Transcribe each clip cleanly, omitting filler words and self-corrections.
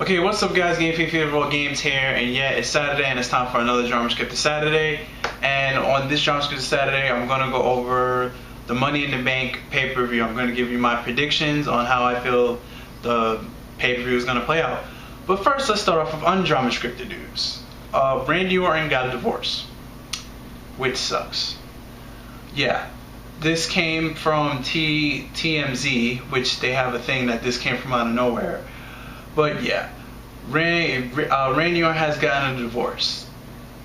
Okay, what's up guys, Game Fifi Roll Games here, and yeah, it's Saturday and it's time for another Drama Scripted Saturday. And on this Drama Scripted Saturday, I'm going to go over the Money in the Bank pay-per-view. I'm going to give you my predictions on how I feel the pay-per-view is going to play out. But first, let's start off with undrama scripted news. Randy Orton got a divorce, which sucks. Yeah, this came from TMZ, which they have a thing that this came from out of nowhere. But yeah, Randy Orton has gotten a divorce,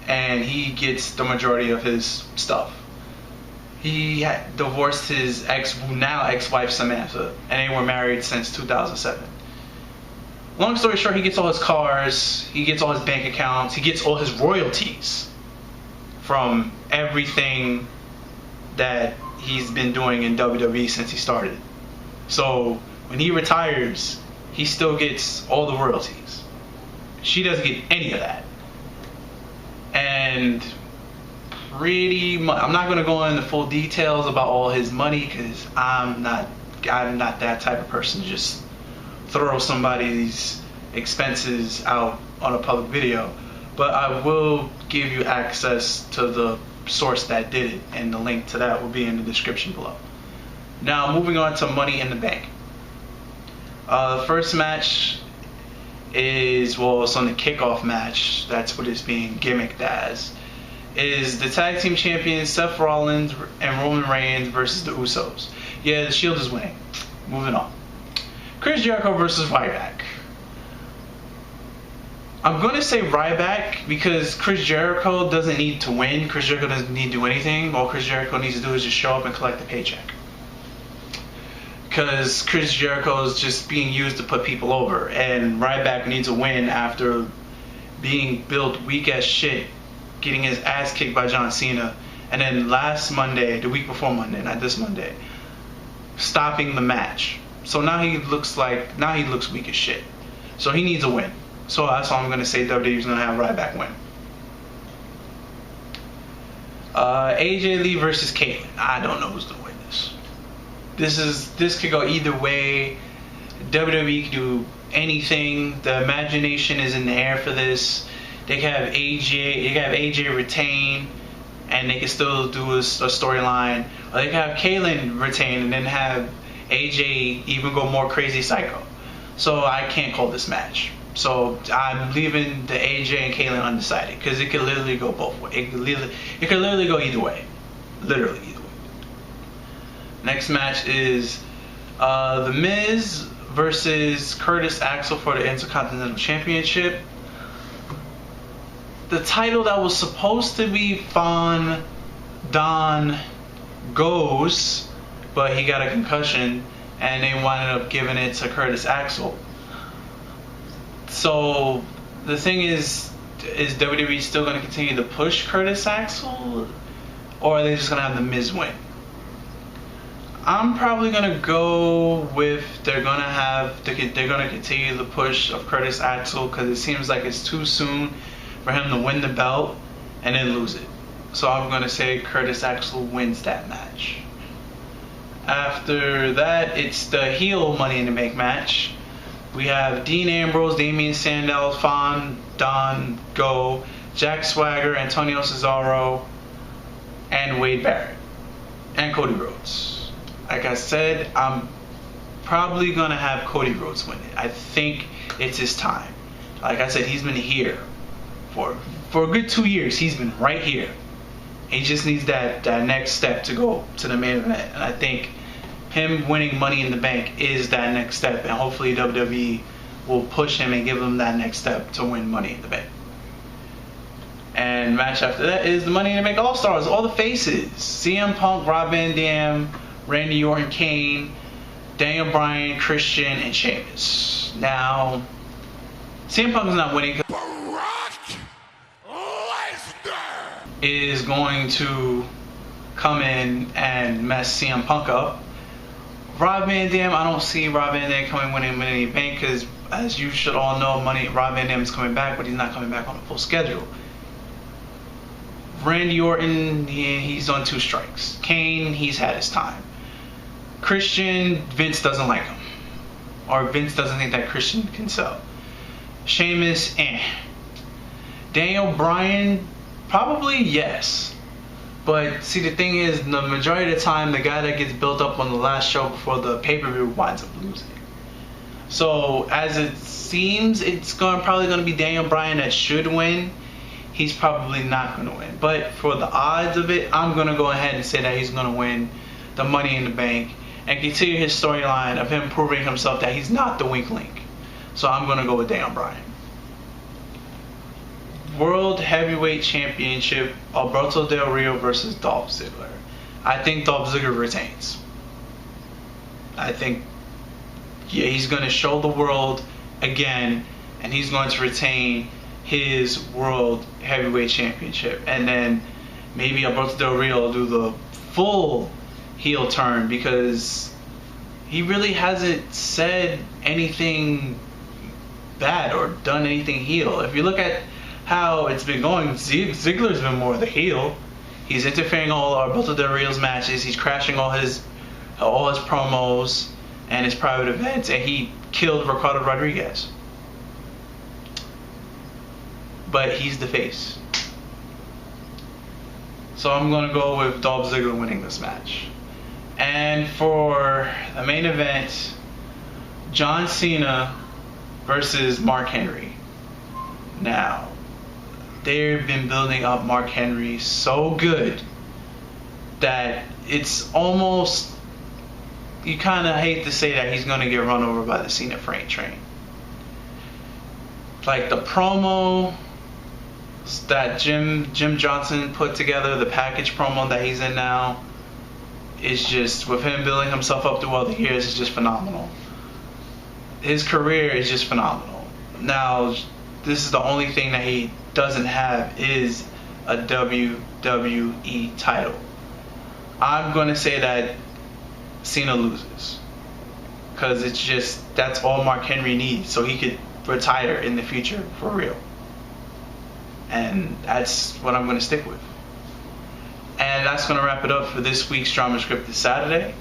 and he gets the majority of his stuff. He had divorced his now ex-wife Samantha, and they were married since 2007. Long story short, he gets all his cars, he gets all his bank accounts, he gets all his royalties from everything that he's been doing in WWE since he started. So when he retires, he still gets all the royalties. She doesn't get any of that. And pretty much, I'm not going to go into full details about all his money because I'm not that type of person to just throw somebody's expenses out on a public video. But I will give you access to the source that did it, and the link to that will be in the description below. Now moving on to Money in the Bank. The first match is, well, it's on the kickoff match, that's what it's being gimmicked as, is the tag team champions Seth Rollins and Roman Reigns versus the Usos. Yeah, the Shield is winning. Moving on. Chris Jericho versus Ryback. I'm going to say Ryback because Chris Jericho doesn't need to win. Chris Jericho doesn't need to do anything. All Chris Jericho needs to do is just show up and collect the paycheck. Because Chris Jericho is just being used to put people over, and Ryback needs a win after being built weak as shit, getting his ass kicked by John Cena, and then last Monday, the week before Monday, not this Monday, stopping the match. So now he looks weak as shit. So he needs a win. So that's all I'm gonna say. WWE's gonna have Ryback win. AJ Lee versus Caitlyn. I don't know who's gonna win this. This could go either way. WWE can do anything. The imagination is in the air for this. They can have AJ retain, and they can still do a storyline. Or they can have Caitlyn retain and then have AJ even go more crazy psycho. So I can't call this match. So I'm leaving the AJ and Caitlyn undecided because it could literally go both ways. It could literally go either way. Literally either way. Next match is The Miz versus Curtis Axel for the Intercontinental Championship. The title that was supposed to be Don goes, but he got a concussion and they wound up giving it to Curtis Axel. So the thing is WWE still going to continue to push Curtis Axel, or are they just going to have The Miz win? I'm probably going to go with they're going to continue the push of Curtis Axel because it seems like it's too soon for him to win the belt and then lose it. So I'm going to say Curtis Axel wins that match. After that, it's the heel Money in the Bank match. We have Dean Ambrose, Damian Sandow, Don Go, Jack Swagger, Antonio Cesaro, and Wade Barrett, and Cody Rhodes. Like I said, I'm probably going to have Cody Rhodes win it. I think it's his time. Like I said, he's been here for a good 2 years. He's been right here. He just needs that next step to go to the main event. And I think him winning Money in the Bank is that next step. And hopefully WWE will push him and give him that next step to win Money in the Bank. And match after that is the Money in the Bank All-Stars. All the faces. CM Punk, Rob Van Dam, Randy Orton, Kane, Daniel Bryan, Christian, and Sheamus. Now, CM Punk is not winning because is going to come in and mess CM Punk up. Rob Van Dam, I don't see Rob Van Dam coming winning Money in the Bank because, as you should all know, Rob Van Dam is coming back, but he's not coming back on a full schedule. Randy Orton, he's on 2 strikes. Kane, he's had his time. Christian, Vince doesn't like him. Or Vince doesn't think that Christian can sell. Sheamus, Daniel Bryan, probably yes. But see, the thing is, the majority of the time, the guy that gets built up on the last show before the pay-per-view winds up losing. So as it seems, it's probably going to be Daniel Bryan that should win. He's probably not going to win. But for the odds of it, I'm going to go ahead and say that he's going to win the Money in the Bank and continue his storyline of him proving himself that he's not the weak link. So I'm going to go with Daniel Bryan. World Heavyweight Championship, Alberto Del Rio versus Dolph Ziggler. I think Dolph Ziggler retains. I think, yeah, he's going to show the world again, and he's going to retain his World Heavyweight Championship. And then maybe Alberto Del Rio will do the full heel turn, because he really hasn't said anything bad or done anything heel. If you look at how it's been going, Ziggler's been more the heel. He's interfering in all Alberto Del Rio's matches. He's crashing all his promos and his private events, and he killed Ricardo Rodriguez. But he's the face. So I'm going to go with Dolph Ziggler winning this match. And for the main event, John Cena versus Mark Henry. Now, they've been building up Mark Henry so good that it's almost, you kind of hate to say that he's going to get run over by the Cena freight train. Like the promo that Jim Johnson put together, the package promo that he's in now, is just, with him building himself up through all the years, is just phenomenal. His career is just phenomenal. Now, this is the only thing that he doesn't have is a WWE title. I'm going to say that Cena loses, because it's just, that's all Mark Henry needs, so he could retire in the future for real. And that's what I'm going to stick with. And that's going to wrap it up for this week's Drama Scripted Saturday.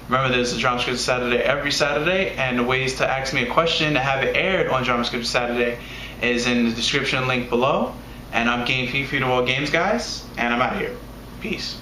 Remember, there's a Drama Scripted Saturday every Saturday, and the ways to ask me a question to have it aired on Drama Scripted Saturday is in the description link below. And I'm Game Feed for the World Games, guys, and I'm out of here. Peace.